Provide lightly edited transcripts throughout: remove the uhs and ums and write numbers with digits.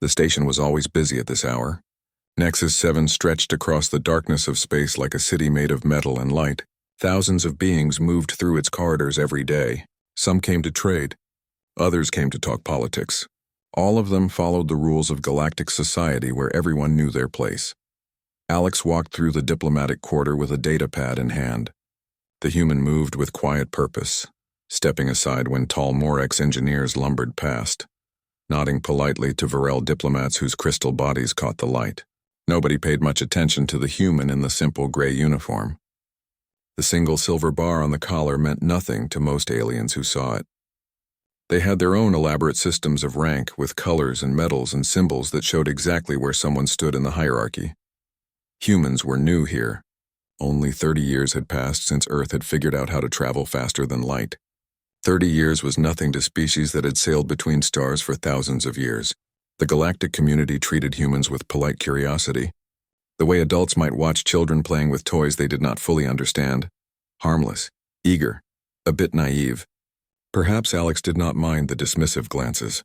The station was always busy at this hour. Nexus 7 stretched across the darkness of space like a city made of metal and light. Thousands of beings moved through its corridors every day. Some came to trade. Others came to talk politics. All of them followed the rules of galactic society where everyone knew their place. Alex walked through the diplomatic quarter with a data pad in hand. The human moved with quiet purpose, stepping aside when tall Morex engineers lumbered past, nodding politely to Varel diplomats whose crystal bodies caught the light. Nobody paid much attention to the human in the simple gray uniform. The single silver bar on the collar meant nothing to most aliens who saw it. They had their own elaborate systems of rank with colors and medals and symbols that showed exactly where someone stood in the hierarchy. Humans were new here. Only 30 years had passed since Earth had figured out how to travel faster than light. 30 years was nothing to species that had sailed between stars for thousands of years. The galactic community treated humans with polite curiosity, the way adults might watch children playing with toys they did not fully understand. Harmless, eager, a bit naive. Perhaps Alex did not mind the dismissive glances.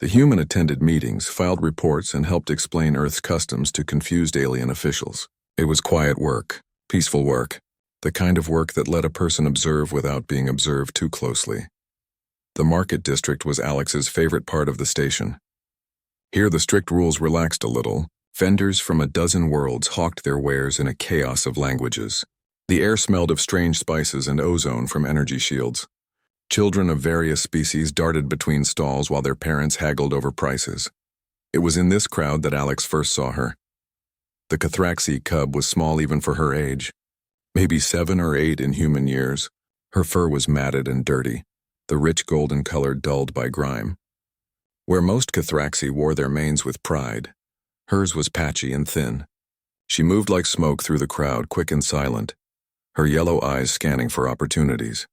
The human attended meetings, filed reports, and helped explain Earth's customs to confused alien officials. It was quiet work, peaceful work, the kind of work that let a person observe without being observed too closely. The market district was Alex's favorite part of the station. Here the strict rules relaxed a little. Vendors from a dozen worlds hawked their wares in a chaos of languages. The air smelled of strange spices and ozone from energy shields. Children of various species darted between stalls while their parents haggled over prices. It was in this crowd that Alex first saw her. The Cathraxi cub was small even for her age, maybe 7 or 8 in human years. Her fur was matted and dirty, the rich golden color dulled by grime. Where most Cathraxi wore their manes with pride, hers was patchy and thin. She moved like smoke through the crowd, quick and silent, her yellow eyes scanning for opportunities.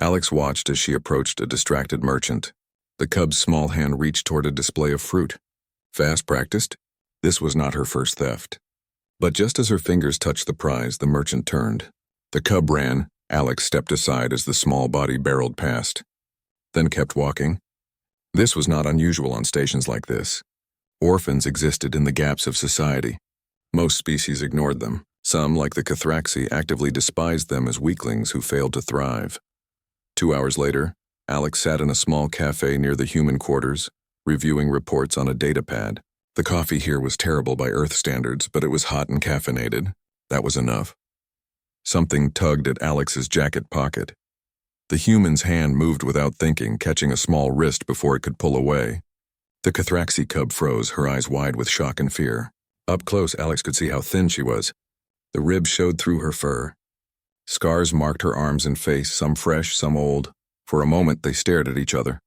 Alex watched as she approached a distracted merchant. The cub's small hand reached toward a display of fruit. Fast practiced? This was not her first theft. But just as her fingers touched the prize, the merchant turned. The cub ran. Alex stepped aside as the small body barreled past, then kept walking. This was not unusual on stations like this. Orphans existed in the gaps of society. Most species ignored them. Some, like the Cathraxi, actively despised them as weaklings who failed to thrive. 2 hours later, Alex sat in a small cafe near the human quarters, reviewing reports on a data pad. The coffee here was terrible by Earth standards, but it was hot and caffeinated. That was enough. Something tugged at Alex's jacket pocket. The human's hand moved without thinking, catching a small wrist before it could pull away. The Cathraxi cub froze, her eyes wide with shock and fear. Up close, Alex could see how thin she was. The ribs showed through her fur. Scars marked her arms and face, some fresh, some old. For a moment, they stared at each other.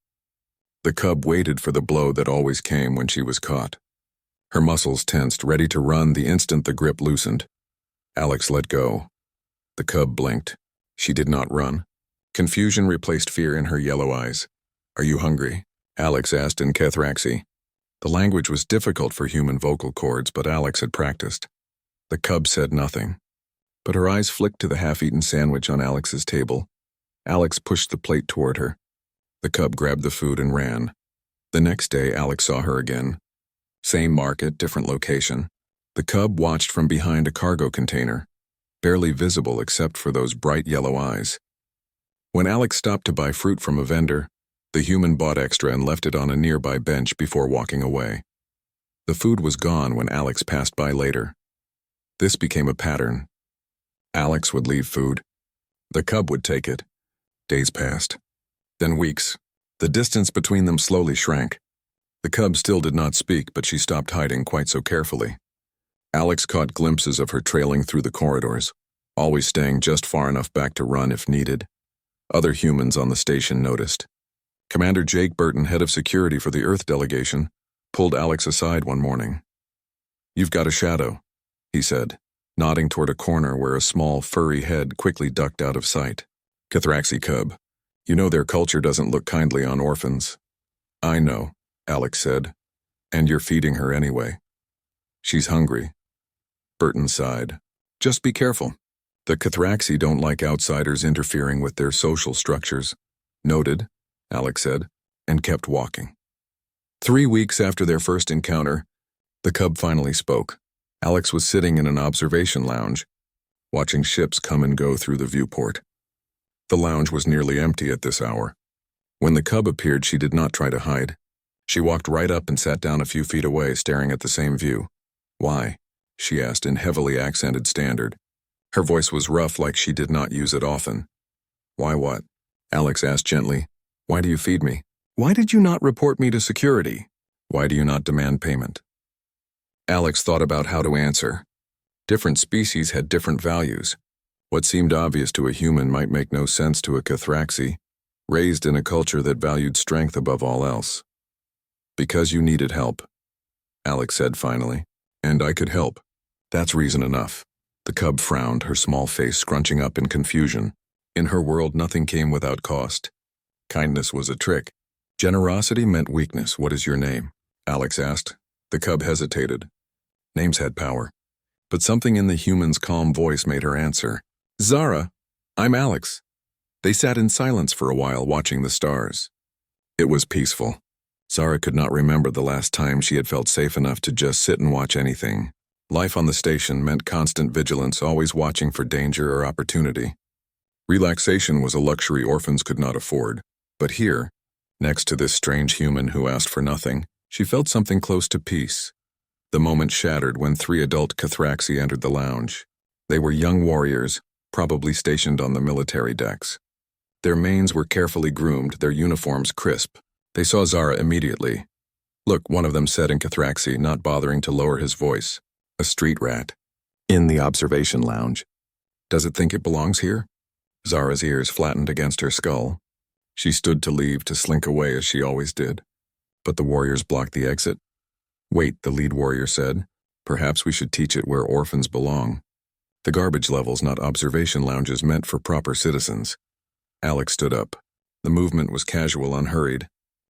The cub waited for the blow that always came when she was caught. Her muscles tensed, ready to run the instant the grip loosened. Alex let go. The cub blinked. She did not run. Confusion replaced fear in her yellow eyes. "Are you hungry?" Alex asked in Cathraxi. The language was difficult for human vocal cords, but Alex had practiced. The cub said nothing, but her eyes flicked to the half-eaten sandwich on Alex's table. Alex pushed the plate toward her. The cub grabbed the food and ran. The next day, Alex saw her again. Same market, different location. The cub watched from behind a cargo container, barely visible except for those bright yellow eyes. When Alex stopped to buy fruit from a vendor, the human bought extra and left it on a nearby bench before walking away. The food was gone when Alex passed by later. This became a pattern. Alex would leave food. The cub would take it. Days passed. Then weeks. The distance between them slowly shrank. The cub still did not speak, but she stopped hiding quite so carefully. Alex caught glimpses of her trailing through the corridors, always staying just far enough back to run if needed. Other humans on the station noticed. Commander Jake Burton, head of security for the Earth delegation, pulled Alex aside one morning. "You've got a shadow," he said, nodding toward a corner where a small, furry head quickly ducked out of sight. "Cathraxi cub. You know their culture doesn't look kindly on orphans." "I know," Alex said, "and you're feeding her anyway." "She's hungry." Burton sighed. "Just be careful. The Cathraxi don't like outsiders interfering with their social structures." "Noted," Alex said, and kept walking. 3 weeks after their first encounter, the cub finally spoke. Alex was sitting in an observation lounge, watching ships come and go through the viewport. The lounge was nearly empty at this hour. When the cub appeared, she did not try to hide. She walked right up and sat down a few feet away, staring at the same view. "Why?" she asked in heavily accented standard. Her voice was rough, like she did not use it often. "Why what?" Alex asked gently. "Why do you feed me? Why did you not report me to security? Why do you not demand payment?" Alex thought about how to answer. Different species had different values. What seemed obvious to a human might make no sense to a Cathraxi, raised in a culture that valued strength above all else. "Because you needed help," Alex said finally. "And I could help. That's reason enough." The cub frowned, her small face scrunching up in confusion. In her world, nothing came without cost. Kindness was a trick. Generosity meant weakness. "What is your name?" Alex asked. The cub hesitated. Names had power. But something in the human's calm voice made her answer. "Zara, I'm Alex." They sat in silence for a while, watching the stars. It was peaceful. Zara could not remember the last time she had felt safe enough to just sit and watch anything. Life on the station meant constant vigilance, always watching for danger or opportunity. Relaxation was a luxury orphans could not afford. But here, next to this strange human who asked for nothing, she felt something close to peace. The moment shattered when 3 adult Cathraxi entered the lounge. They were young warriors, probably stationed on the military decks. Their manes were carefully groomed, their uniforms crisp. They saw Zara immediately. "Look," one of them said in Cathraxi, not bothering to lower his voice. "A street rat. In the observation lounge. Does it think it belongs here?" Zara's ears flattened against her skull. She stood to leave, to slink away as she always did. But the warriors blocked the exit. "Wait," the lead warrior said. "Perhaps we should teach it where orphans belong. The garbage levels, not observation lounges meant for proper citizens." Alex stood up. The movement was casual, unhurried.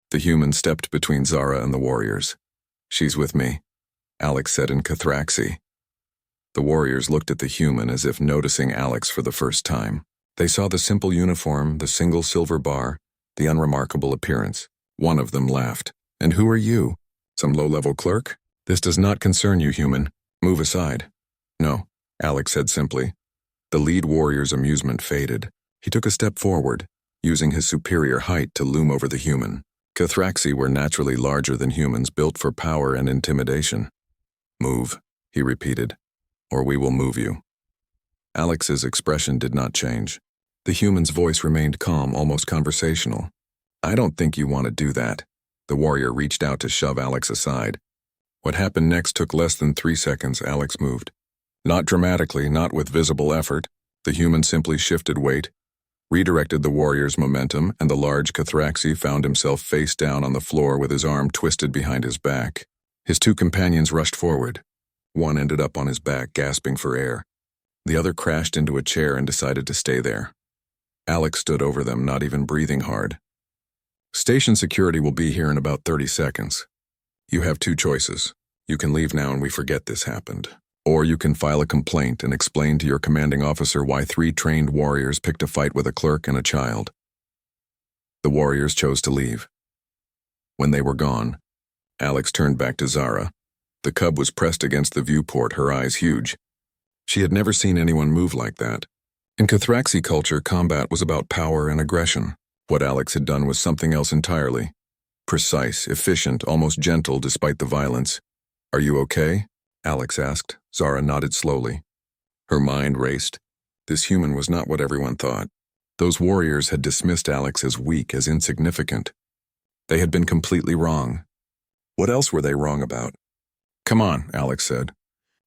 The human stepped between Zara and the warriors. "She's with me," Alex said in Cathraxi. The warriors looked at the human as if noticing Alex for the first time. They saw the simple uniform, the single silver bar, the unremarkable appearance. One of them laughed. "And who are you? Some low-level clerk? This does not concern you, human. Move aside." "No," Alex said simply. The lead warrior's amusement faded. He took a step forward, using his superior height to loom over the human. Cathraxi were naturally larger than humans, built for power and intimidation. "Move," he repeated, "or we will move you." Alex's expression did not change. The human's voice remained calm, almost conversational. "I don't think you want to do that." The warrior reached out to shove Alex aside. What happened next took less than 3 seconds. Alex moved. Not dramatically, not with visible effort. The human simply shifted weight, redirected the warrior's momentum, and the large Cathraxi found himself face down on the floor with his arm twisted behind his back. His 2 companions rushed forward. One ended up on his back, gasping for air. The other crashed into a chair and decided to stay there. Alex stood over them, not even breathing hard. "Station security will be here in about 30 seconds. You have 2 choices. You can leave now and we forget this happened. Or you can file a complaint and explain to your commanding officer why 3 trained warriors picked a fight with a clerk and a child." The warriors chose to leave. When they were gone, Alex turned back to Zara. The cub was pressed against the viewport, her eyes huge. She had never seen anyone move like that. In Cathraxi culture, combat was about power and aggression. What Alex had done was something else entirely. Precise, efficient, almost gentle despite the violence. "Are you okay?" Alex asked. Zara nodded slowly. Her mind raced. This human was not what everyone thought. Those warriors had dismissed Alex as weak, as insignificant. They had been completely wrong. What else were they wrong about? "Come on," Alex said.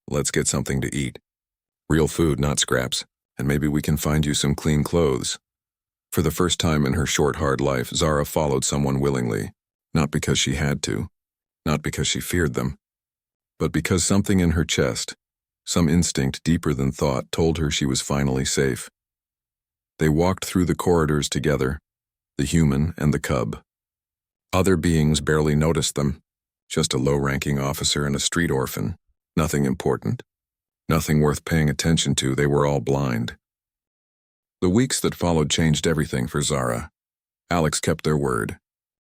"Let's get something to eat. Real food, not scraps, and maybe we can find you some clean clothes." For the first time in her short, hard life, Zara followed someone willingly, not because she had to, not because she feared them, but because something in her chest, some instinct deeper than thought, told her she was finally safe. They walked through the corridors together, the human and the cub. Other beings barely noticed them, just a low-ranking officer and a street orphan. Nothing important, nothing worth paying attention to. They were all blind. The weeks that followed changed everything for Zara. Alex kept their word.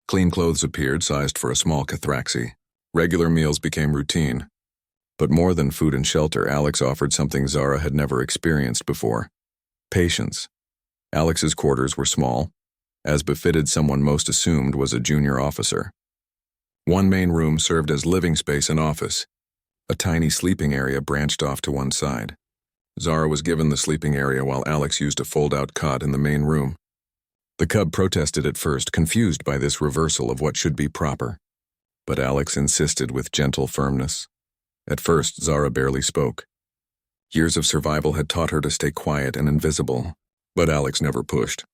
Clean clothes appeared, sized for a small cathraxy. Regular meals became routine. But more than food and shelter, Alex offered something Zara had never experienced before: patience. Alex's quarters were small, as befitted someone most assumed was a junior officer. One main room served as living space and office. A tiny sleeping area branched off to one side. Zara was given the sleeping area while Alex used a fold-out cot in the main room. The cub protested at first, confused by this reversal of what should be proper. But Alex insisted with gentle firmness. At first, Zara barely spoke. Years of survival had taught her to stay quiet and invisible, but Alex never pushed.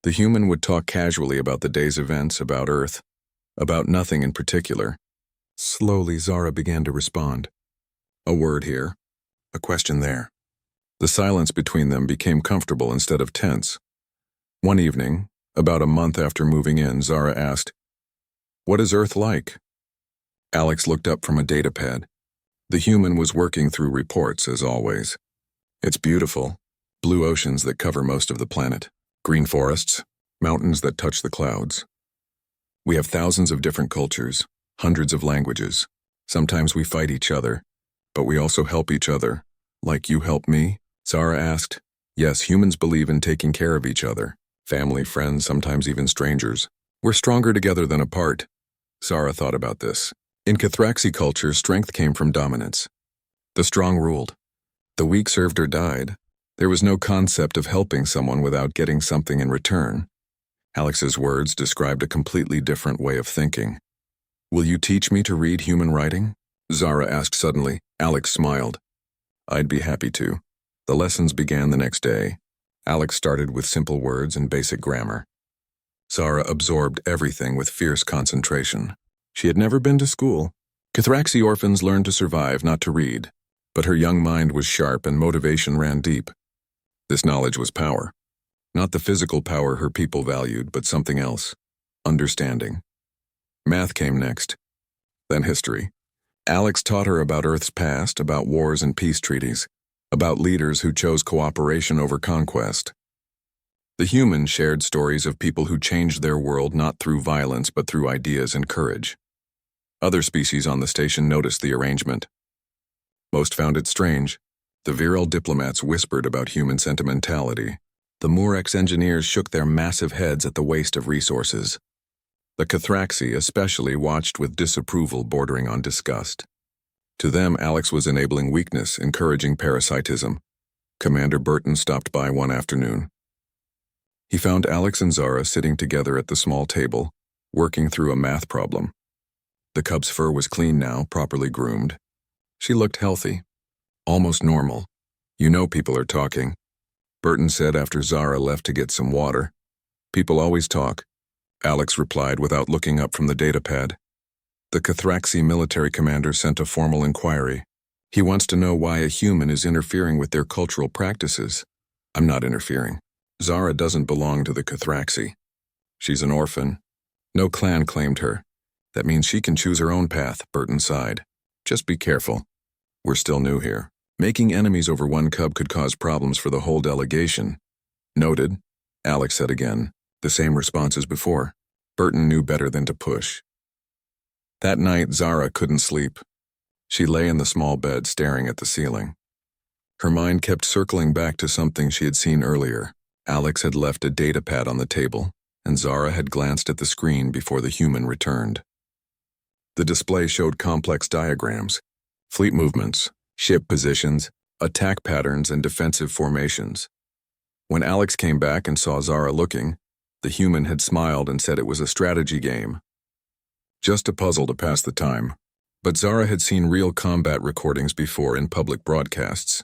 The human would talk casually about the day's events, about Earth, about nothing in particular. Slowly, Zara began to respond. A word here, a question there. The silence between them became comfortable instead of tense. One evening, about a month after moving in, Zara asked, "What is Earth like?" Alex looked up from a datapad. The human was working through reports, as always. "It's beautiful. Blue oceans that cover most of the planet. Green forests, mountains that touch the clouds. We have thousands of different cultures, hundreds of languages. Sometimes we fight each other, but we also help each other. Like you help me?" Zara asked. "Yes, humans believe in taking care of each other. Family, friends, sometimes even strangers. We're stronger together than apart." Zara thought about this. In Cathraxi culture, strength came from dominance. The strong ruled. The weak served or died. There was no concept of helping someone without getting something in return. Alex's words described a completely different way of thinking. "Will you teach me to read human writing?" Zara asked suddenly. Alex smiled. "I'd be happy to." The lessons began the next day. Alex started with simple words and basic grammar. Zara absorbed everything with fierce concentration. She had never been to school. Cathraxi orphans learned to survive, not to read. But her young mind was sharp and motivation ran deep. This knowledge was power. Not the physical power her people valued, but something else: understanding. Math came next, then history. Alex taught her about Earth's past, about wars and peace treaties, about leaders who chose cooperation over conquest. The human shared stories of people who changed their world not through violence but through ideas and courage. Other species on the station noticed the arrangement. Most found it strange. The virile diplomats whispered about human sentimentality. The Murex engineers shook their massive heads at the waste of resources. The Cathraxi especially watched with disapproval bordering on disgust. To them, Alex was enabling weakness, encouraging parasitism. Commander Burton stopped by one afternoon. He found Alex and Zara sitting together at the small table, working through a math problem. The cub's fur was clean now, properly groomed. She looked healthy, almost normal. "You know people are talking," Burton said after Zara left to get some water. "People always talk," Alex replied without looking up from the datapad. The Cathraxi military commander sent a formal inquiry. He wants to know why a human is interfering with their cultural practices. "I'm not interfering. Zara doesn't belong to the Cathraxi. She's an orphan. No clan claimed her. That means she can choose her own path," Burton sighed. "Just be careful. We're still new here. Making enemies over one cub could cause problems for the whole delegation." "Noted," Alex said again. The same response as before. Burton knew better than to push. That night, Zara couldn't sleep. She lay in the small bed staring at the ceiling. Her mind kept circling back to something she had seen earlier. Alex had left a datapad on the table, and Zara had glanced at the screen before the human returned. The display showed complex diagrams, fleet movements, ship positions, attack patterns, and defensive formations. When Alex came back and saw Zara looking, the human had smiled and said it was a strategy game. Just a puzzle to pass the time. But Zara had seen real combat recordings before in public broadcasts.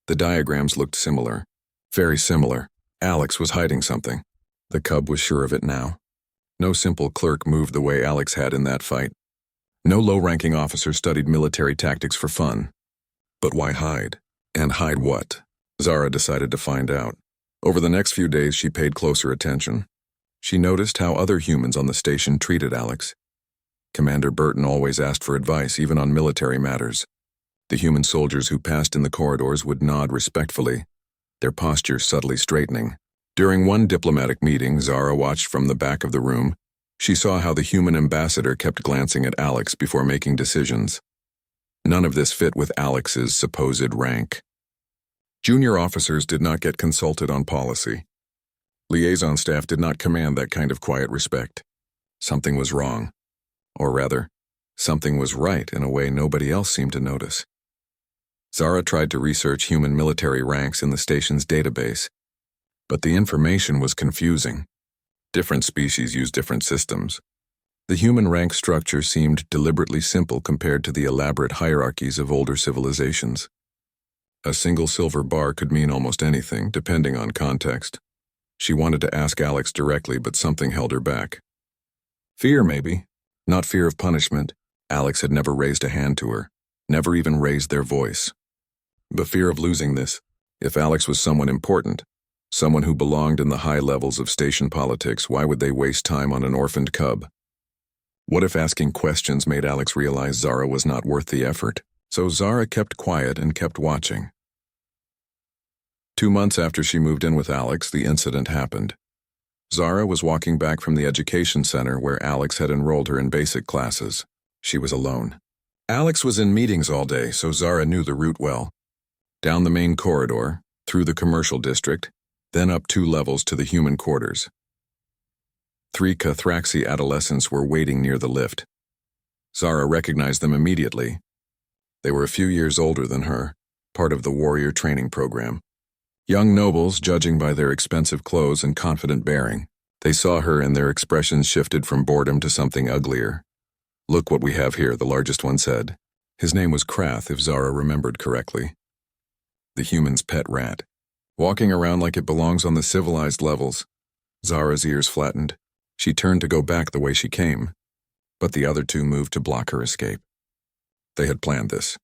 The diagrams looked similar. Very similar. Alex was hiding something. The cub was sure of it now. No simple clerk moved the way Alex had in that fight. No low-ranking officer studied military tactics for fun. But why hide? And hide what? Zara decided to find out. Over the next few days, she paid closer attention. She noticed how other humans on the station treated Alex. Commander Burton always asked for advice, even on military matters. The human soldiers who passed in the corridors would nod respectfully, their posture subtly straightening. During one diplomatic meeting, Zara watched from the back of the room. She saw how the human ambassador kept glancing at Alex before making decisions. None of this fit with Alex's supposed rank. Junior officers did not get consulted on policy. Liaison staff did not command that kind of quiet respect. Something was wrong. Or rather, something was right in a way nobody else seemed to notice. Zara tried to research human military ranks in the station's database, but the information was confusing. Different species use different systems. The human rank structure seemed deliberately simple compared to the elaborate hierarchies of older civilizations. A single silver bar could mean almost anything, depending on context. She wanted to ask Alex directly, but something held her back. Fear, maybe. Not fear of punishment. Alex had never raised a hand to her, never even raised their voice. But fear of losing this. If Alex was someone important, someone who belonged in the high levels of station politics, why would they waste time on an orphaned cub? What if asking questions made Alex realize Zara was not worth the effort? So Zara kept quiet and kept watching. 2 months after she moved in with Alex, the incident happened. Zara was walking back from the education center where Alex had enrolled her in basic classes. She was alone. Alex was in meetings all day, so Zara knew the route well. Down the main corridor, through the commercial district, then up 2 levels to the human quarters. 3 Cathraxi adolescents were waiting near the lift. Zara recognized them immediately. They were a few years older than her, part of the warrior training program. Young nobles, judging by their expensive clothes and confident bearing. They saw her and their expressions shifted from boredom to something uglier. "Look what we have here," the largest one said. His name was Krath, if Zara remembered correctly. The human's pet rat. Walking around like it belongs on the civilized levels. Zara's ears flattened. She turned to go back the way she came, but the other 2 moved to block her escape. They had planned this.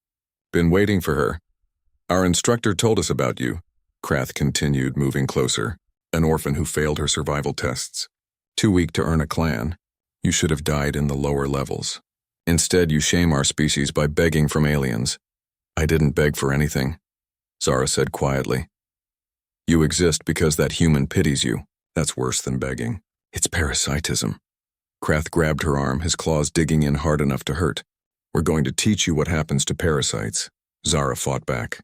"Been waiting for her. Our instructor told us about you," Krath continued, moving closer. "An orphan who failed her survival tests. Too weak to earn a clan. You should have died in the lower levels. Instead, you shame our species by begging from aliens." "I didn't beg for anything," Zara said quietly. "You exist because that human pities you. That's worse than begging. It's parasitism." Krath grabbed her arm, his claws digging in hard enough to hurt. "We're going to teach you what happens to parasites." Zara fought back.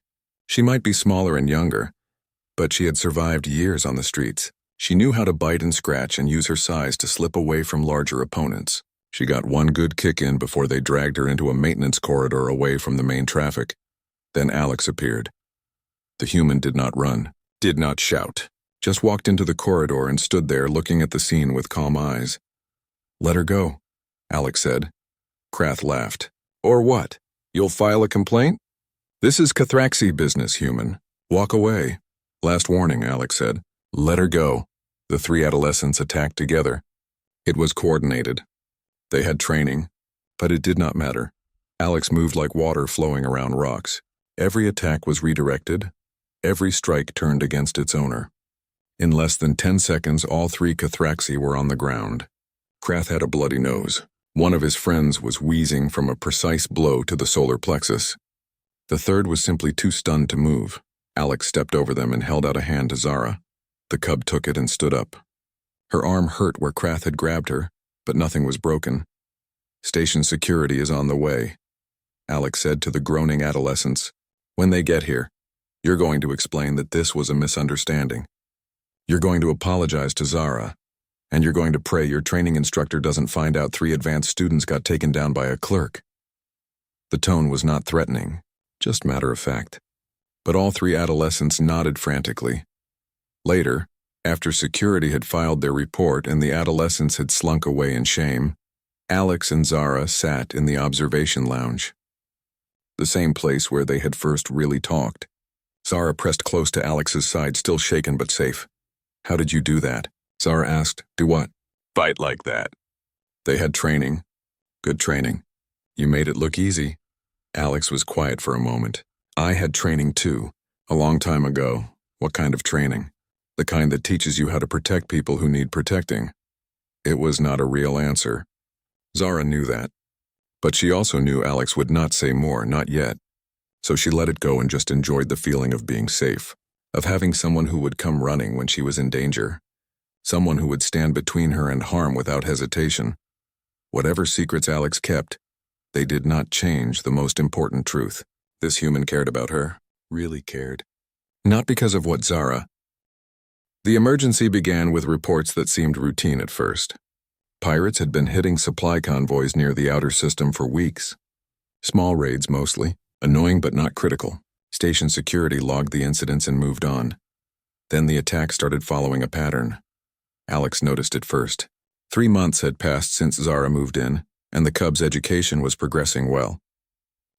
She might be smaller and younger, but she had survived years on the streets. She knew how to bite and scratch and use her size to slip away from larger opponents. She got one good kick in before they dragged her into a maintenance corridor away from the main traffic. Then Alex appeared. The human did not run, did not shout, just walked into the corridor and stood there looking at the scene with calm eyes. "Let her go," Alex said. Krath laughed. "Or what? You'll file a complaint? This is Cathraxi business, human. Walk away." "Last warning," Alex said. "Let her go." The 3 adolescents attacked together. It was coordinated. They had training, but it did not matter. Alex moved like water flowing around rocks. Every attack was redirected. Every strike turned against its owner. In less than 10 seconds, all 3 Cathraxi were on the ground. Krath had a bloody nose. One of his friends was wheezing from a precise blow to the solar plexus. The third was simply too stunned to move. Alex stepped over them and held out a hand to Zara. The cub took it and stood up. Her arm hurt where Krath had grabbed her, but nothing was broken. "Station security is on the way," Alex said to the groaning adolescents. "When they get here, you're going to explain that this was a misunderstanding. You're going to apologize to Zara, and you're going to pray your training instructor doesn't find out 3 advanced students got taken down by a clerk." The tone was not threatening, just matter of fact. But all 3 adolescents nodded frantically. Later, after security had filed their report and the adolescents had slunk away in shame, Alex and Zara sat in the observation lounge. The same place where they had first really talked. Zara pressed close to Alex's side, still shaken but safe. "How did you do that?" Zara asked. "Do what?" "Fight like that." "They had training." "Good training. You made it look easy." Alex was quiet for a moment. "I had training too, a long time ago." "What kind of training?" "The kind that teaches you how to protect people who need protecting." It was not a real answer. Zara knew that. But she also knew Alex would not say more, not yet. So she let it go and just enjoyed the feeling of being safe, of having someone who would come running when she was in danger. someone who would stand between her and harm without hesitation. Whatever secrets Alex kept, they did not change the most important truth. This human cared about her, really cared. Not because of what Zara. The emergency began with reports that seemed routine at first. Pirates had been hitting supply convoys near the outer system for weeks. Small raids mostly, annoying but not critical. Station security logged the incidents and moved on. Then the attack started following a pattern. Alex noticed it first. 3 months had passed since Zara moved in, and the cub's education was progressing well.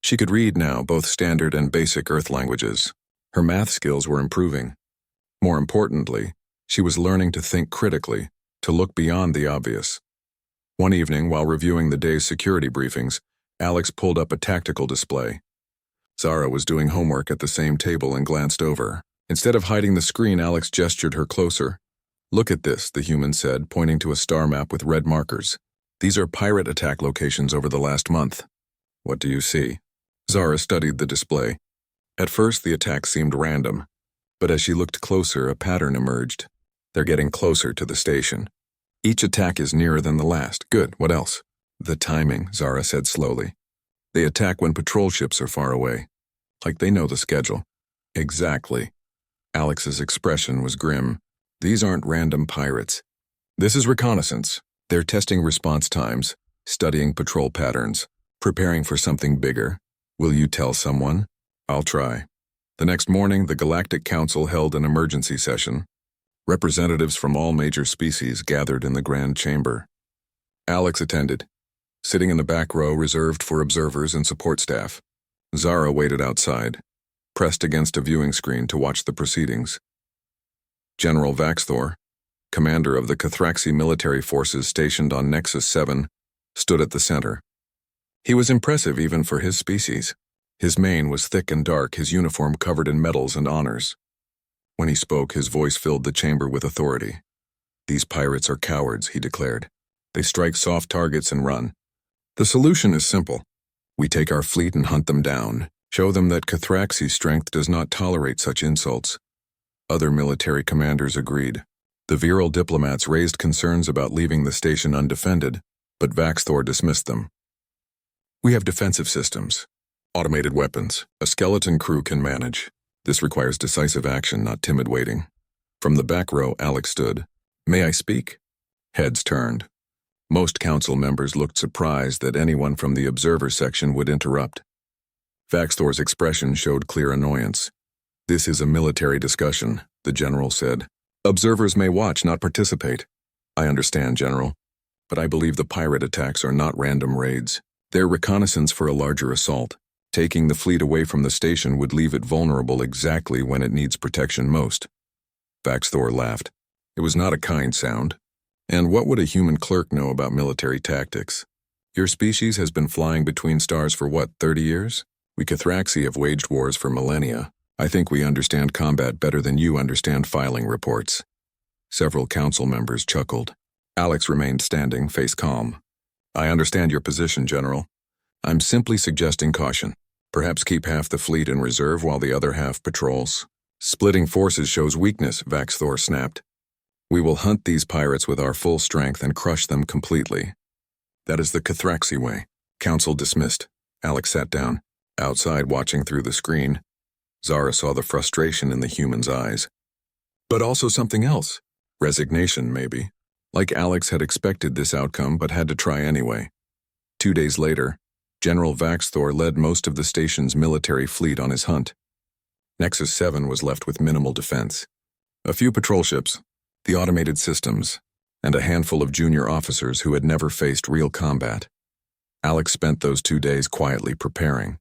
She could read now both standard and basic Earth languages. Her math skills were improving. More importantly, she was learning to think critically, to look beyond the obvious. One evening, while reviewing the day's security briefings, Alex pulled up a tactical display. Zara was doing homework at the same table and glanced over. Instead of hiding the screen, Alex gestured her closer. "Look at this," the human said, pointing to a star map with red markers. "These are pirate attack locations over the last month." "What do you see?" Zara studied the display. At first, the attack seemed random, but as she looked closer, a pattern emerged. "They're getting closer to the station. Each attack is nearer than the last. Good, what else?" "The timing," Zara said slowly. "They attack when patrol ships are far away. Like they know the schedule." "Exactly." Alex's expression was grim. "These aren't random pirates. This is reconnaissance. They're testing response times, studying patrol patterns, preparing for something bigger. Will you tell someone?" "I'll try." The next morning, the Galactic Council held an emergency session. Representatives from all major species gathered in the Grand Chamber. Alex attended, sitting in the back row reserved for observers and support staff. Zara waited outside, pressed against a viewing screen to watch the proceedings. General Vaxthor, commander of the Cathraxi military forces stationed on Nexus 7, stood at the center. He was impressive even for his species. His mane was thick and dark, his uniform covered in medals and honors. When he spoke, his voice filled the chamber with authority. "These pirates are cowards," he declared. "They strike soft targets and run. The solution is simple. We take our fleet and hunt them down, show them that Cathraxi's strength does not tolerate such insults." Other military commanders agreed. The virile diplomats raised concerns about leaving the station undefended, but Vaxthor dismissed them. "We have defensive systems, automated weapons, a skeleton crew can manage. This requires decisive action, not timid waiting." From the back row, Alex stood. "May I speak?" Heads turned. Most council members looked surprised that anyone from the observer section would interrupt. Vaxthor's expression showed clear annoyance. "This is a military discussion," the general said. "Observers may watch, not participate." "I understand, General, but I believe the pirate attacks are not random raids. They're reconnaissance for a larger assault. Taking the fleet away from the station would leave it vulnerable exactly when it needs protection most." Vaxthor laughed. It was not a kind sound. "And what would a human clerk know about military tactics? Your species has been flying between stars for what, 30 years? We Cathraxi have waged wars for millennia. I think we understand combat better than you understand filing reports." Several council members chuckled. Alex remained standing, face calm. "I understand your position, General. I'm simply suggesting caution. Perhaps keep half the fleet in reserve while the other half patrols." "Splitting forces shows weakness," Vaxthor snapped. "We will hunt these pirates with our full strength and crush them completely. That is the Cathraxi way." Council dismissed. Alex sat down. Outside, watching through the screen, Zara saw the frustration in the human's eyes. But also something else. Resignation, maybe. Like Alex had expected this outcome but had to try anyway. 2 days later, General Vaxthor led most of the station's military fleet on his hunt. Nexus 7 was left with minimal defense. A few patrol ships, the automated systems, and a handful of junior officers who had never faced real combat. Alex spent those 2 days quietly preparing.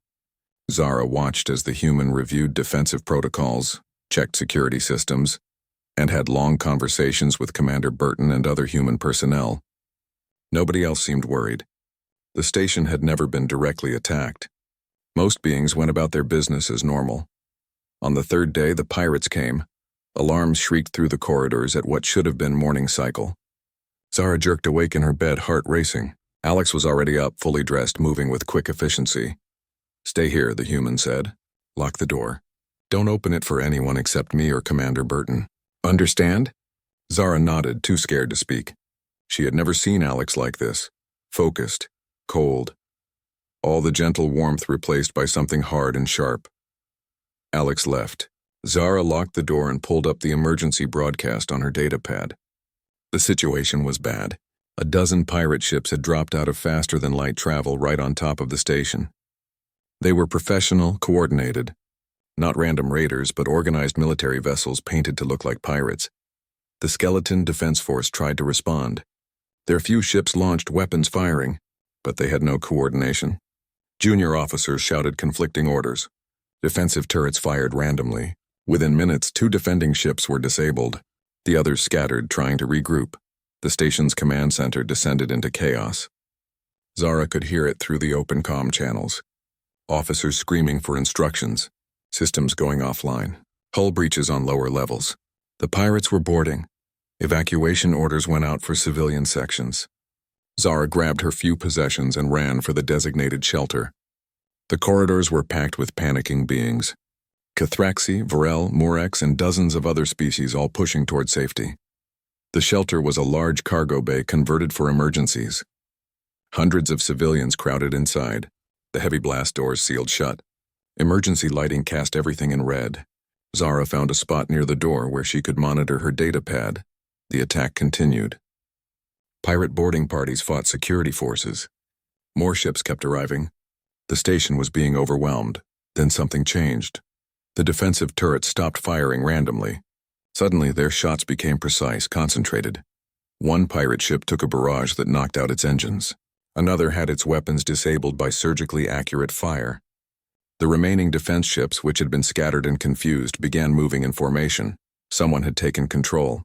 Zara watched as the human reviewed defensive protocols, checked security systems, and had long conversations with Commander Burton and other human personnel. Nobody else seemed worried. The station had never been directly attacked. Most beings went about their business as normal. On the 3rd day, the pirates came. Alarms shrieked through the corridors at what should have been morning cycle. Zara jerked awake in her bed, heart racing. Alex was already up, fully dressed, moving with quick efficiency. "Stay here," the human said. "Lock the door. Don't open it for anyone except me or Commander Burton. Understand?" Zara nodded, too scared to speak. She had never seen Alex like this. Focused, cold. All the gentle warmth replaced by something hard and sharp. Alex left. Zara locked the door and pulled up the emergency broadcast on her datapad. The situation was bad. A dozen pirate ships had dropped out of faster-than-light travel right on top of the station. They were professional, coordinated. Not random raiders, but organized military vessels painted to look like pirates. The Skeleton Defense Force tried to respond. Their few ships launched weapons firing, but they had no coordination. Junior officers shouted conflicting orders. Defensive turrets fired randomly. Within minutes, 2 defending ships were disabled. The others scattered, trying to regroup. The station's command center descended into chaos. Zara could hear it through the open comm channels. Officers screaming for instructions. Systems going offline. Hull breaches on lower levels. The pirates were boarding. Evacuation orders went out for civilian sections. Zara grabbed her few possessions and ran for the designated shelter. The corridors were packed with panicking beings. Cathraxi, Varel, Murex, and dozens of other species all pushing toward safety. The shelter was a large cargo bay converted for emergencies. Hundreds of civilians crowded inside. The heavy blast doors sealed shut. Emergency lighting cast everything in red. Zara found a spot near the door where she could monitor her datapad. The attack continued. Pirate boarding parties fought security forces. More ships kept arriving. The station was being overwhelmed. Then something changed. The defensive turrets stopped firing randomly. Suddenly, their shots became precise, concentrated. One pirate ship took a barrage that knocked out its engines. Another had its weapons disabled by surgically accurate fire. The remaining defense ships, which had been scattered and confused, began moving in formation. Someone had taken control.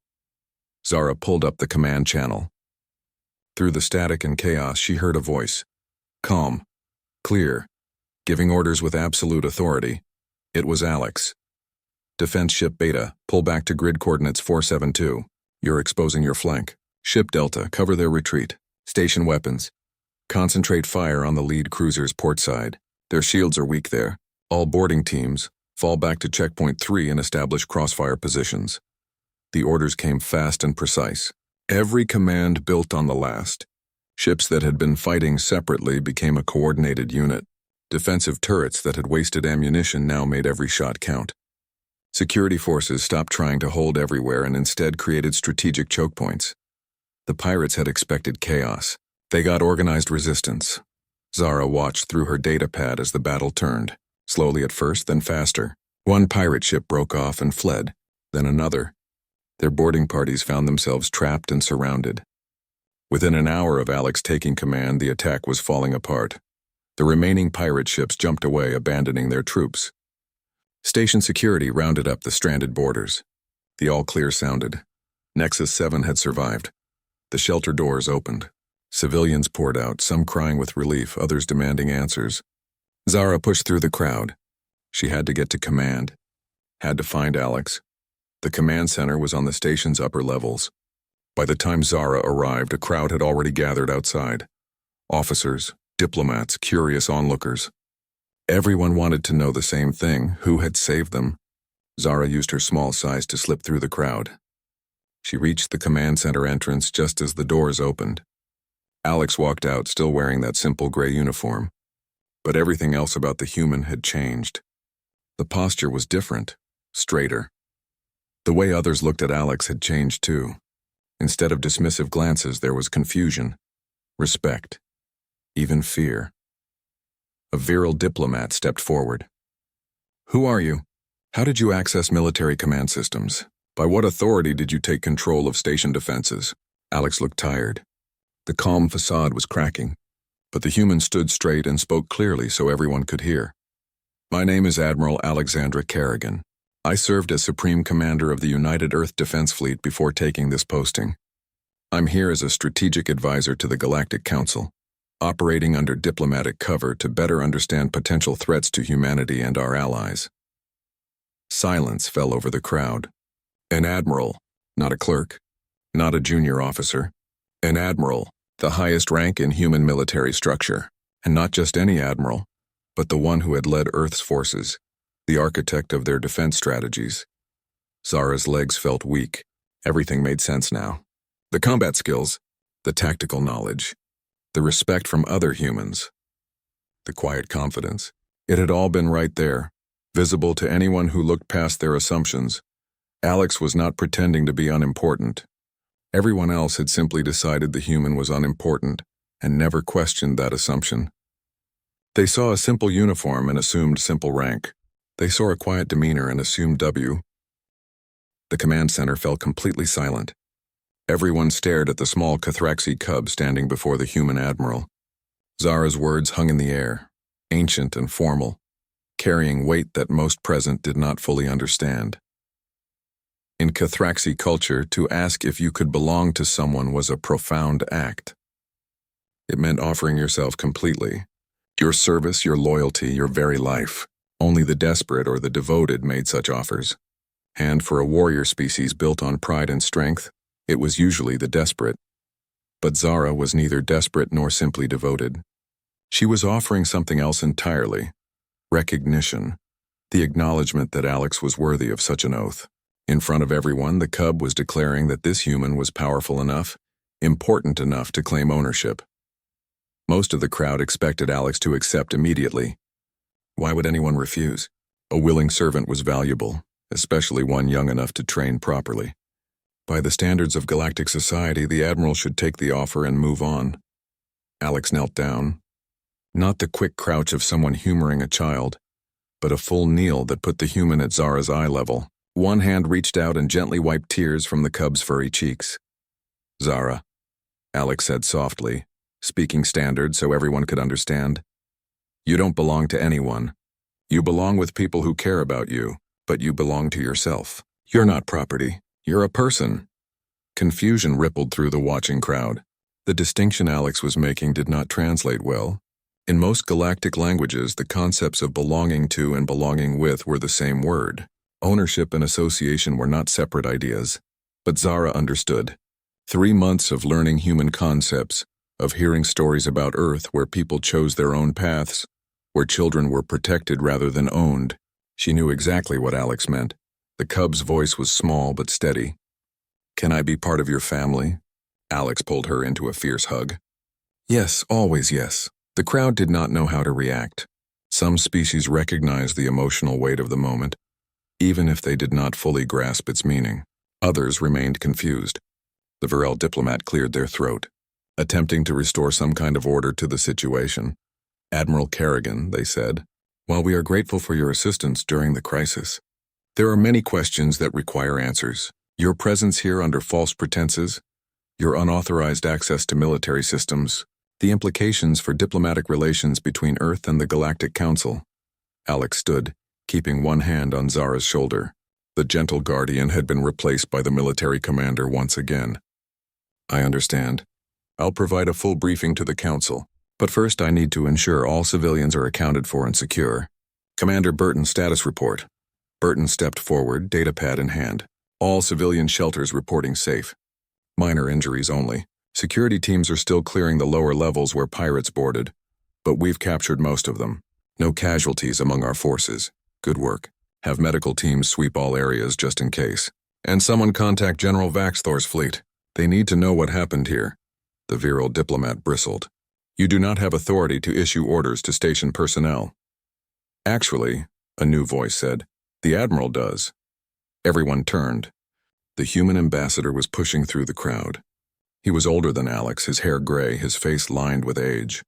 Zara pulled up the command channel. Through the static and chaos, she heard a voice. Calm. Clear. Giving orders with absolute authority. It was Alex. Defense Ship Beta, pull back to grid coordinates 472. You're exposing your flank. Ship Delta, cover their retreat. Station weapons. Concentrate fire on the lead cruiser's port side. Their shields are weak there. All boarding teams, fall back to checkpoint 3 and establish crossfire positions. The orders came fast and precise. Every command built on the last. Ships that had been fighting separately became a coordinated unit. Defensive turrets that had wasted ammunition now made every shot count. Security forces stopped trying to hold everywhere and instead created strategic choke points. The pirates had expected chaos. They got organized resistance. Zara watched through her datapad as the battle turned, slowly at first, then faster. One pirate ship broke off and fled, then another. Their boarding parties found themselves trapped and surrounded. Within an hour of Alex taking command, the attack was falling apart. The remaining pirate ships jumped away, abandoning their troops. Station security rounded up the stranded boarders. The all-clear sounded. Nexus 7 had survived. The shelter doors opened. Civilians poured out, some crying with relief, others demanding answers. Zara pushed through the crowd. She had to get to command. Had to find Alex. The command center was on the station's upper levels. By the time Zara arrived, a crowd had already gathered outside. Officers, diplomats, curious onlookers. Everyone wanted to know the same thing: who had saved them. Zara used her small size to slip through the crowd. She reached the command center entrance just as the doors opened. Alex walked out, still wearing that simple gray uniform. But everything else about the human had changed. The posture was different, straighter. The way others looked at Alex had changed too. Instead of dismissive glances, there was confusion, respect, even fear. A virile diplomat stepped forward. Who are you? How did you access military command systems? By what authority did you take control of station defenses? Alex looked tired. The calm facade was cracking, but the human stood straight and spoke clearly so everyone could hear. My name is Admiral Alexandra Kerrigan. I served as Supreme Commander of the United Earth Defense Fleet before taking this posting. I'm here as a strategic advisor to the Galactic Council, operating under diplomatic cover to better understand potential threats to humanity and our allies. Silence fell over the crowd. An admiral, not a clerk, not a junior officer. An admiral, the highest rank in human military structure, and not just any admiral, but the one who had led Earth's forces, the architect of their defense strategies. Zara's legs felt weak. Everything made sense now. The combat skills, the tactical knowledge, the respect from other humans, the quiet confidence. It had all been right there, visible to anyone who looked past their assumptions. Alex was not pretending to be unimportant. Everyone else had simply decided the human was unimportant and never questioned that assumption. They saw a simple uniform and assumed simple rank. They saw a quiet demeanor and assumed W. The command center fell completely silent. Everyone stared at the small Cathraxi cub standing before the human admiral. Zara's words hung in the air, ancient and formal, carrying weight that most present did not fully understand. In Cathraxi culture, to ask if you could belong to someone was a profound act. It meant offering yourself completely. Your service, your loyalty, your very life. Only the desperate or the devoted made such offers. And for a warrior species built on pride and strength, it was usually the desperate. But Zara was neither desperate nor simply devoted. She was offering something else entirely. Recognition. The acknowledgement that Alex was worthy of such an oath. In front of everyone, the cub was declaring that this human was powerful enough, important enough to claim ownership. Most of the crowd expected Alex to accept immediately. Why would anyone refuse? A willing servant was valuable, especially one young enough to train properly. By the standards of galactic society, the admiral should take the offer and move on. Alex knelt down. Not the quick crouch of someone humoring a child, but a full kneel that put the human at Zara's eye level. One hand reached out and gently wiped tears from the cub's furry cheeks. Zara, Alex said softly, speaking standard so everyone could understand. You don't belong to anyone. You belong with people who care about you, but you belong to yourself. You're not property. You're a person. Confusion rippled through the watching crowd. The distinction Alex was making did not translate well. In most galactic languages, the concepts of belonging to and belonging with were the same word. Ownership and association were not separate ideas. But Zara understood. 3 months of learning human concepts, of hearing stories about Earth where people chose their own paths, where children were protected rather than owned. She knew exactly what Alex meant. The cub's voice was small but steady. Can I be part of your family? Alex pulled her into a fierce hug. Yes, always yes. The crowd did not know how to react. Some species recognized the emotional weight of the moment, even if they did not fully grasp its meaning. Others remained confused. The Varel diplomat cleared their throat, attempting to restore some kind of order to the situation. Admiral Kerrigan, they said, while we are grateful for your assistance during the crisis, there are many questions that require answers. Your presence here under false pretenses, your unauthorized access to military systems, the implications for diplomatic relations between Earth and the Galactic Council. Alex stood, keeping one hand on Zara's shoulder. The gentle guardian had been replaced by the military commander once again. I understand. I'll provide a full briefing to the Council, but first I need to ensure all civilians are accounted for and secure. Commander Burton's status report. Burton stepped forward, datapad in hand. All civilian shelters reporting safe. Minor injuries only. Security teams are still clearing the lower levels where pirates boarded, but we've captured most of them. No casualties among our forces. Good work. Have medical teams sweep all areas just in case. And someone contact General Vaxthor's fleet. They need to know what happened here. The virile diplomat bristled. You do not have authority to issue orders to station personnel. Actually, a new voice said, the Admiral does. Everyone turned. The human ambassador was pushing through the crowd. He was older than Alex, his hair gray, his face lined with age.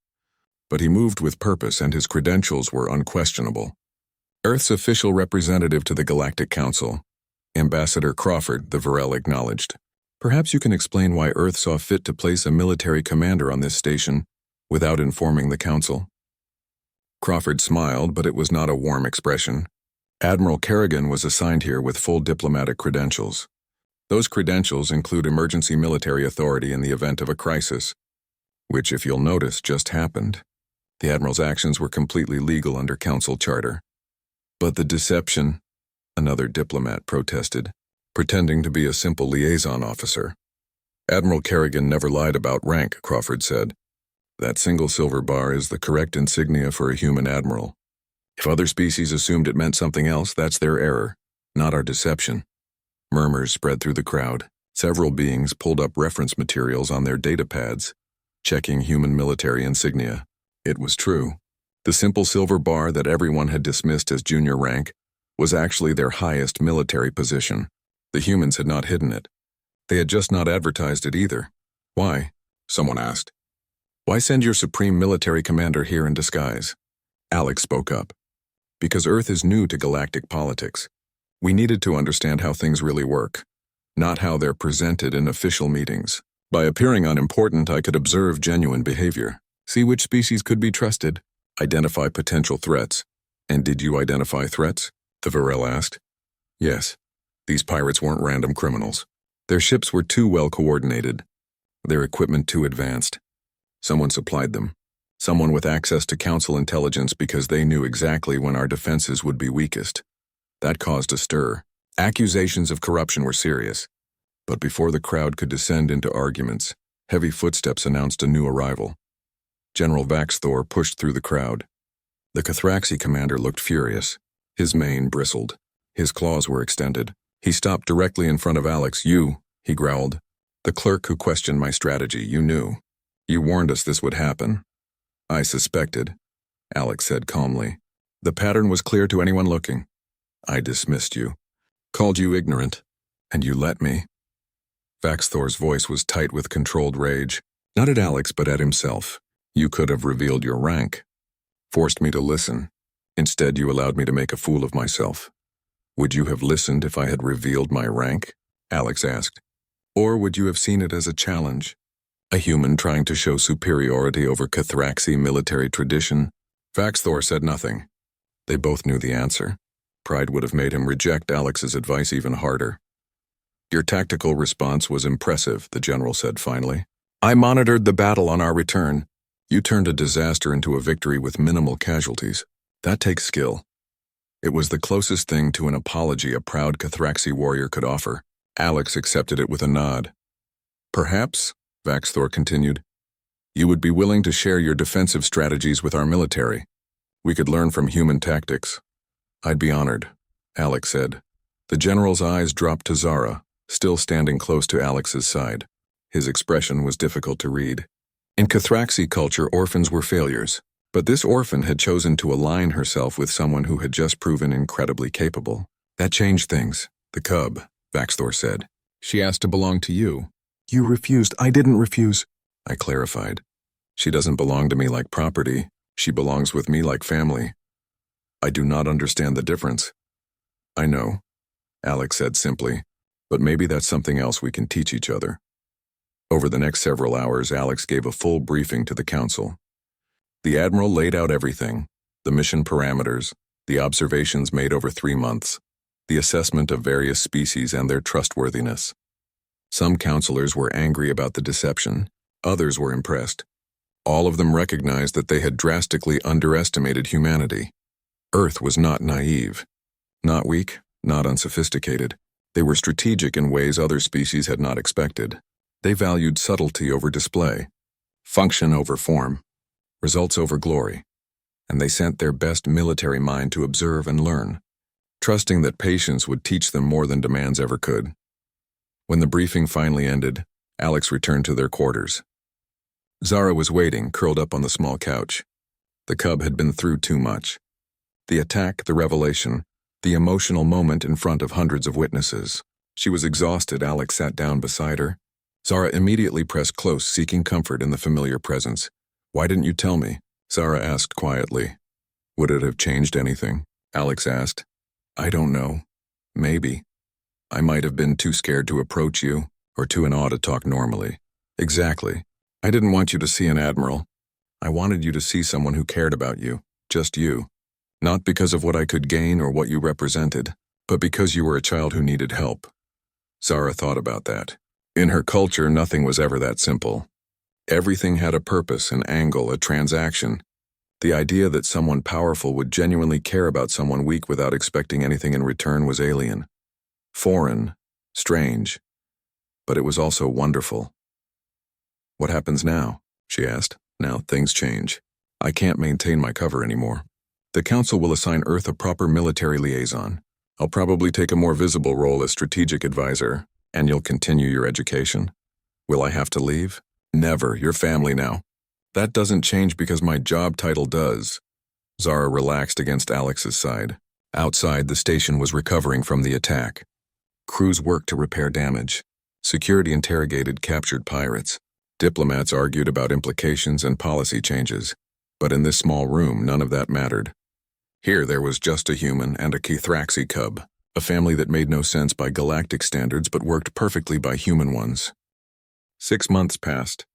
But he moved with purpose and his credentials were unquestionable. Earth's official representative to the Galactic Council, Ambassador Crawford, the Varel acknowledged. Perhaps you can explain why Earth saw fit to place a military commander on this station without informing the Council. Crawford smiled, but it was not a warm expression. Admiral Kerrigan was assigned here with full diplomatic credentials. Those credentials include emergency military authority in the event of a crisis, which, if you'll notice, just happened. The Admiral's actions were completely legal under Council charter. But the deception, another diplomat protested, pretending to be a simple liaison officer. Admiral Kerrigan never lied about rank, Crawford said. That single silver bar is the correct insignia for a human admiral. If other species assumed it meant something else, that's their error, not our deception. Murmurs spread through the crowd. Several beings pulled up reference materials on their datapads, checking human military insignia. It was true. The simple silver bar that everyone had dismissed as junior rank was actually their highest military position. The humans had not hidden it. They had just not advertised it either. Why? Someone asked. Why send your supreme military commander here in disguise? Alex spoke up. Because Earth is new to galactic politics. We needed to understand how things really work, not how they're presented in official meetings. By appearing unimportant, I could observe genuine behavior, see which species could be trusted, identify potential threats. And did you identify threats? The Varel asked. Yes. These pirates weren't random criminals. Their ships were too well coordinated, their equipment too advanced. Someone supplied them. Someone with access to council intelligence because they knew exactly when our defenses would be weakest. That caused a stir. Accusations of corruption were serious. But before the crowd could descend into arguments, heavy footsteps announced a new arrival. General Vaxthor pushed through the crowd. The Cathraxi commander looked furious. His mane bristled. His claws were extended. He stopped directly in front of Alex. You, he growled. The clerk who questioned my strategy, you knew. You warned us this would happen. I suspected, Alex said calmly. The pattern was clear to anyone looking. I dismissed you, called you ignorant, and you let me. Vaxthor's voice was tight with controlled rage, not at Alex but at himself. You could have revealed your rank, forced me to listen. Instead, you allowed me to make a fool of myself. Would you have listened if I had revealed my rank? Alex asked. Or would you have seen it as a challenge? A human trying to show superiority over Cathraxi military tradition? Vaxthor said nothing. They both knew the answer. Pride would have made him reject Alex's advice even harder. Your tactical response was impressive, the general said finally. I monitored the battle on our return. You turned a disaster into a victory with minimal casualties. That takes skill. It was the closest thing to an apology a proud Cathraxi warrior could offer. Alex accepted it with a nod. Perhaps, Vaxthor continued, you would be willing to share your defensive strategies with our military. We could learn from human tactics. I'd be honored, Alex said. The general's eyes dropped to Zara, still standing close to Alex's side. His expression was difficult to read. In Cathraxi culture, orphans were failures, but this orphan had chosen to align herself with someone who had just proven incredibly capable. That changed things. The cub, Vaxthor said. She asked to belong to you. You refused. I didn't refuse, I clarified. She doesn't belong to me like property. She belongs with me like family. I do not understand the difference. I know, Alex said simply, but maybe that's something else we can teach each other. Over the next several hours, Alex gave a full briefing to the council. The admiral laid out everything, the mission parameters, the observations made over 3 months, the assessment of various species and their trustworthiness. Some counselors were angry about the deception, others were impressed. All of them recognized that they had drastically underestimated humanity. Earth was not naive, not weak, not unsophisticated. They were strategic in ways other species had not expected. They valued subtlety over display, function over form, results over glory, and they sent their best military mind to observe and learn, trusting that patience would teach them more than demands ever could. When the briefing finally ended, Alex returned to their quarters. Zara was waiting, curled up on the small couch. The cub had been through too much. The attack, the revelation, the emotional moment in front of hundreds of witnesses. She was exhausted. Alex sat down beside her. Zara immediately pressed close, seeking comfort in the familiar presence. Why didn't you tell me? Zara asked quietly. Would it have changed anything? Alex asked. I don't know. Maybe. I might have been too scared to approach you, or too in awe to talk normally. Exactly. I didn't want you to see an admiral. I wanted you to see someone who cared about you, just you. Not because of what I could gain or what you represented, but because you were a child who needed help. Zara thought about that. In her culture, nothing was ever that simple. Everything had a purpose, an angle, a transaction. The idea that someone powerful would genuinely care about someone weak without expecting anything in return was alien. Foreign, strange, but it was also wonderful. What happens now? She asked. Now things change. I can't maintain my cover anymore. The council will assign Earth a proper military liaison. I'll probably take a more visible role as strategic advisor, And you'll continue your education? Will I have to leave? Never, you're family now. That doesn't change because my job title does. Zara relaxed against Alex's side. Outside, the station was recovering from the attack. Crews worked to repair damage. Security interrogated captured pirates. Diplomats argued about implications and policy changes. But in this small room, none of that mattered. Here there was just a human and a Kithraxi cub, a family that made no sense by galactic standards but worked perfectly by human ones. 6 months passed.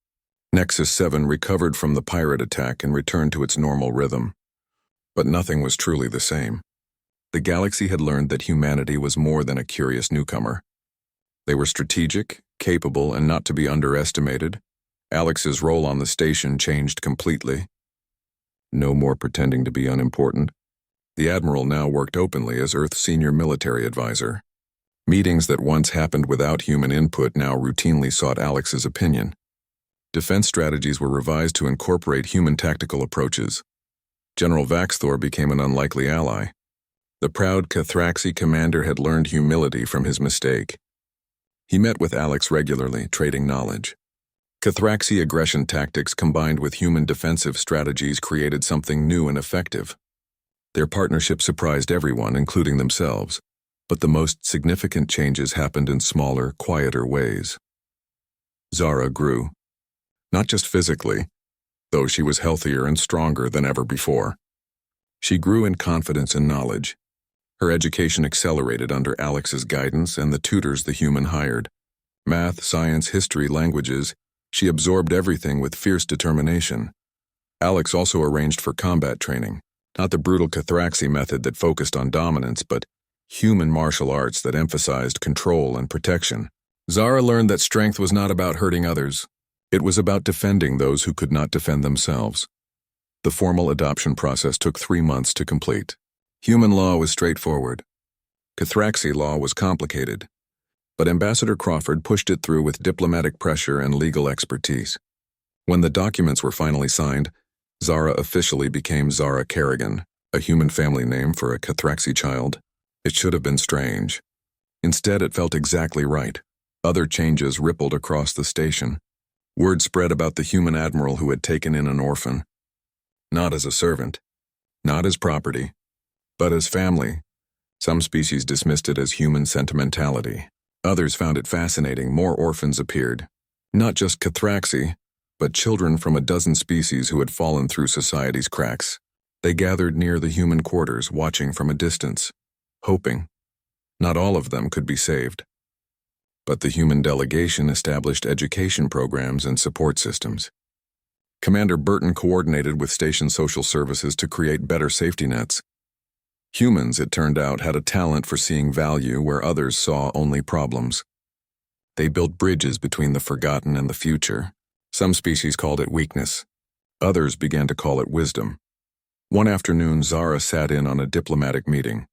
Nexus 7 recovered from the pirate attack and returned to its normal rhythm. But nothing was truly the same. The galaxy had learned that humanity was more than a curious newcomer. They were strategic, capable, and not to be underestimated. Alex's role on the station changed completely. No more pretending to be unimportant. The Admiral now worked openly as Earth's senior military advisor. Meetings that once happened without human input now routinely sought Alex's opinion. Defense strategies were revised to incorporate human tactical approaches. General Vaxthor became an unlikely ally. The proud Kithraxi commander had learned humility from his mistake. He met with Alex regularly, trading knowledge. Kithraxi aggression tactics combined with human defensive strategies created something new and effective. Their partnership surprised everyone, including themselves, but the most significant changes happened in smaller, quieter ways. Zara grew. Not just physically, though she was healthier and stronger than ever before. She grew in confidence and knowledge. Her education accelerated under Alex's guidance and the tutors the human hired. Math, science, history, languages, she absorbed everything with fierce determination. Alex also arranged for combat training, not the brutal Kithraxi method that focused on dominance, but human martial arts that emphasized control and protection. Zara learned that strength was not about hurting others. It was about defending those who could not defend themselves. The formal adoption process took 3 months to complete. Human law was straightforward. Kithraxi law was complicated, but Ambassador Crawford pushed it through with diplomatic pressure and legal expertise. When the documents were finally signed, Zara officially became Zara Kerrigan, a human family name for a Kithraxi child. It should have been strange. Instead, it felt exactly right. Other changes rippled across the station. Word spread about the human admiral who had taken in an orphan. Not as a servant, not as property, but as family. Some species dismissed it as human sentimentality. Others found it fascinating. More orphans appeared. Not just Kithraxi, but children from a dozen species who had fallen through society's cracks. They gathered near the human quarters, watching from a distance, hoping. Not all of them could be saved. But the human delegation established education programs and support systems. Commander Burton coordinated with station social services to create better safety nets. Humans, it turned out, had a talent for seeing value where others saw only problems. They built bridges between the forgotten and the future. Some species called it weakness. Others began to call it wisdom. One afternoon, Zara sat in on a diplomatic meeting.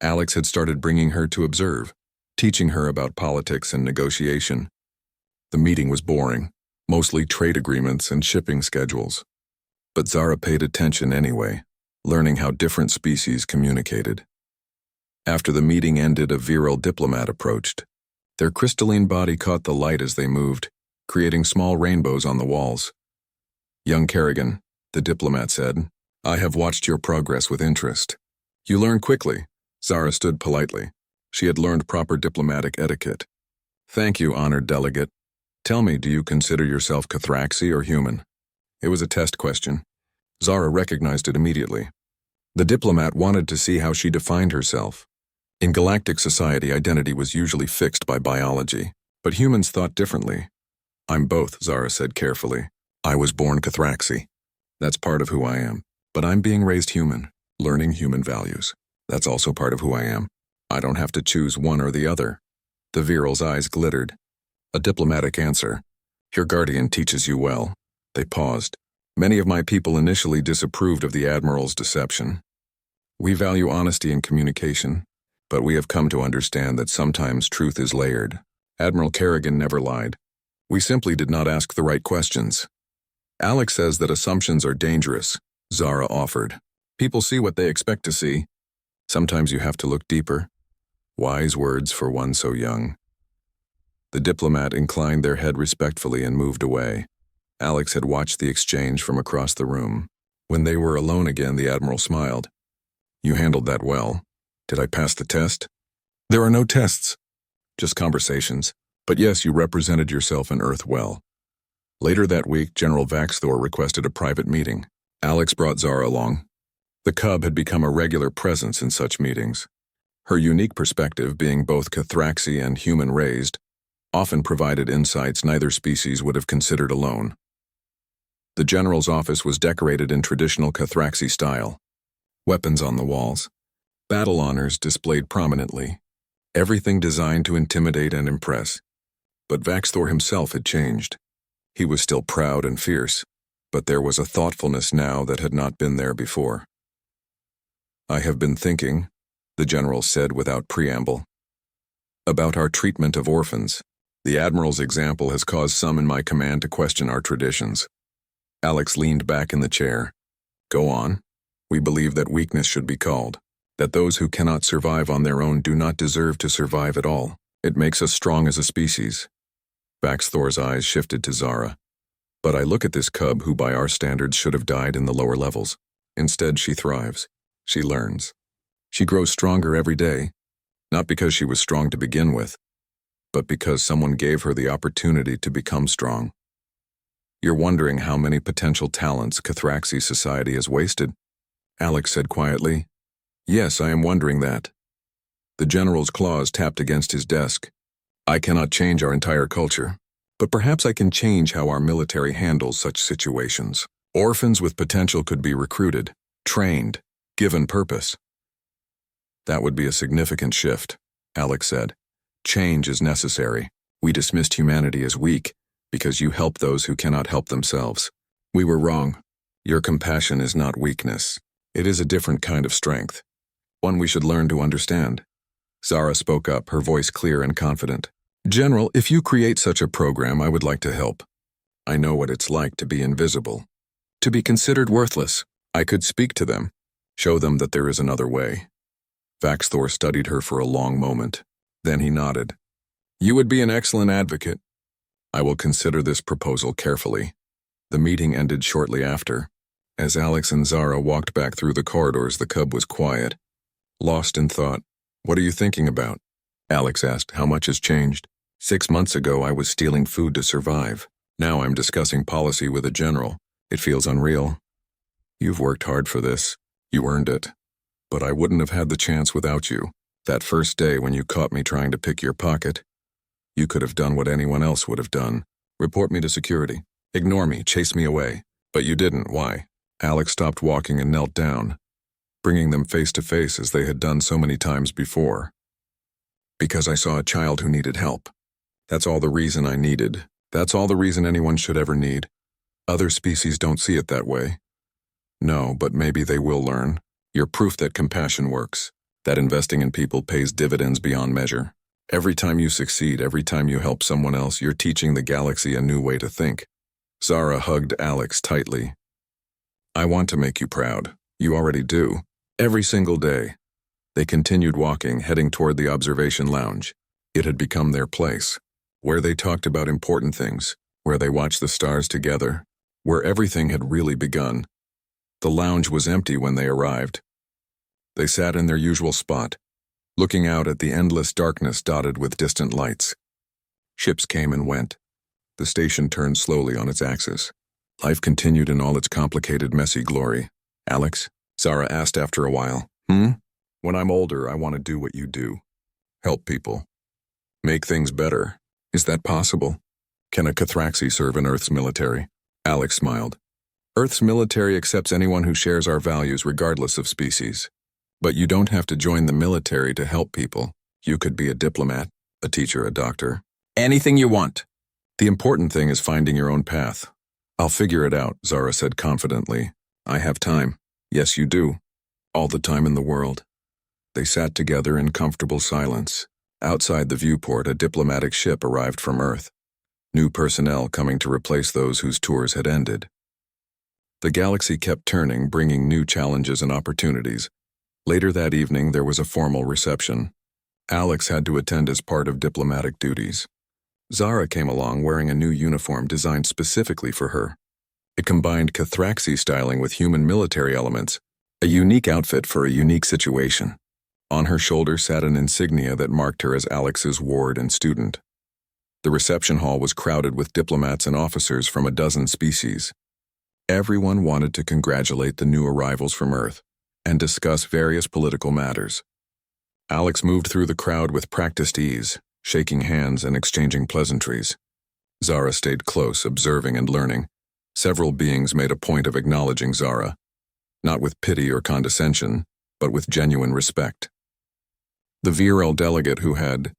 Alex had started bringing her to observe, teaching her about politics and negotiation. The meeting was boring, mostly trade agreements and shipping schedules. But Zara paid attention anyway, learning how different species communicated. After the meeting ended, a virile diplomat approached. Their crystalline body caught the light as they moved, creating small rainbows on the walls. "Young Kerrigan," the diplomat said, "I have watched your progress with interest. You learn quickly." Zara stood politely. She had learned proper diplomatic etiquette. "Thank you, honored delegate. Tell me, do you consider yourself Kithraxi or human?" It was a test question. Zara recognized it immediately. The diplomat wanted to see how she defined herself. In galactic society, identity was usually fixed by biology, but humans thought differently. "I'm both," Zara said carefully. "I was born Kithraxi. That's part of who I am. But I'm being raised human, learning human values. That's also part of who I am. I don't have to choose one or the other." The viril's eyes glittered. A diplomatic answer. "Your guardian teaches you well." They paused. "Many of my people initially disapproved of the Admiral's deception. We value honesty and communication, but we have come to understand that sometimes truth is layered. Admiral Kerrigan never lied. We simply did not ask the right questions." "Alex says that assumptions are dangerous," Zara offered. "People see what they expect to see. Sometimes you have to look deeper." Wise words for one so young. The diplomat inclined their head respectfully and moved away. Alex had watched the exchange from across the room. When they were alone again, the Admiral smiled. "You handled that well. Did I pass the test?" "There are no tests, just conversations. But yes, you represented yourself and Earth well." Later that week, General Vaxthor requested a private meeting. Alex brought Zara along. The cub had become a regular presence in such meetings. Her unique perspective, being both Cathraxi and human-raised, often provided insights neither species would have considered alone. The general's office was decorated in traditional Cathraxi style. Weapons on the walls. Battle honors displayed prominently. Everything designed to intimidate and impress. But Vaxthor himself had changed. He was still proud and fierce, but there was a thoughtfulness now that had not been there before. "I have been thinking," the general said without preamble, "about our treatment of orphans. The Admiral's example has caused some in my command to question our traditions." Alex leaned back in the chair. "Go on." "We believe that weakness should be called, that those who cannot survive on their own do not deserve to survive at all. It makes us strong as a species." Vaxthor's eyes shifted to Zara. "But I look at this cub who by our standards should have died in the lower levels. Instead, she thrives. She learns. She grows stronger every day, not because she was strong to begin with, but because someone gave her the opportunity to become strong." "You're wondering how many potential talents Cathraxi society has wasted?" Alex said quietly. "Yes, I am wondering that." The general's claws tapped against his desk. "I cannot change our entire culture, but perhaps I can change how our military handles such situations. Orphans with potential could be recruited, trained, given purpose." "That would be a significant shift," Alex said. "Change is necessary. We dismissed humanity as weak because you help those who cannot help themselves. We were wrong. Your compassion is not weakness. It is a different kind of strength, one we should learn to understand." Zara spoke up, her voice clear and confident. "General, if you create such a program, I would like to help. I know what it's like to be invisible, to be considered worthless. I could speak to them, show them that there is another way." Vaxthor studied her for a long moment. Then he nodded. "You would be an excellent advocate. I will consider this proposal carefully." The meeting ended shortly after. As Alex and Zara walked back through the corridors, the cub was quiet, lost in thought. "What are you thinking about?" Alex asked. "How much has changed? 6 months ago I was stealing food to survive. Now I'm discussing policy with a general. It feels unreal." "You've worked hard for this. You earned it. But I wouldn't have had the chance without you. That first day when you caught me trying to pick your pocket, you could have done what anyone else would have done. Report me to security. Ignore me, chase me away. But you didn't. Why?" Alex stopped walking and knelt down, bringing them face to face as they had done so many times before. "Because I saw a child who needed help. That's all the reason I needed. That's all the reason anyone should ever need. Other species don't see it that way." "No, but maybe they will learn. You're proof that compassion works, that investing in people pays dividends beyond measure. Every time you succeed, every time you help someone else, you're teaching the galaxy a new way to think." Zara hugged Alex tightly. "I want to make you proud. You already do. Every single day." They continued walking, heading toward the observation lounge. It had become their place, where they talked about important things, where they watched the stars together, where everything had really begun. The lounge was empty when they arrived. They sat in their usual spot, looking out at the endless darkness dotted with distant lights. Ships came and went. The station turned slowly on its axis. Life continued in all its complicated, messy glory. "Alex?" Zara asked after a while. "When I'm older, I want to do what you do. Help people. Make things better. Is that possible? Can a Cathraxi serve in Earth's military?" Alex smiled. "Earth's military accepts anyone who shares our values regardless of species. But you don't have to join the military to help people. You could be a diplomat, a teacher, a doctor. Anything you want. The important thing is finding your own path." "I'll figure it out," Zara said confidently. "I have time." "Yes, you do. All the time in the world." They sat together in comfortable silence. Outside the viewport, a diplomatic ship arrived from Earth. New personnel coming to replace those whose tours had ended. The galaxy kept turning, bringing new challenges and opportunities. Later that evening, there was a formal reception. Alex had to attend as part of diplomatic duties. Zara came along wearing a new uniform designed specifically for her. It combined Cathraxi styling with human military elements, a unique outfit for a unique situation. On her shoulder sat an insignia that marked her as Alex's ward and student. The reception hall was crowded with diplomats and officers from a dozen species. Everyone wanted to congratulate the new arrivals from Earth and discuss various political matters. Alex moved through the crowd with practiced ease, shaking hands and exchanging pleasantries. Zara stayed close, observing and learning. Several beings made a point of acknowledging Zara, not with pity or condescension, but with genuine respect. The VRL delegate, who had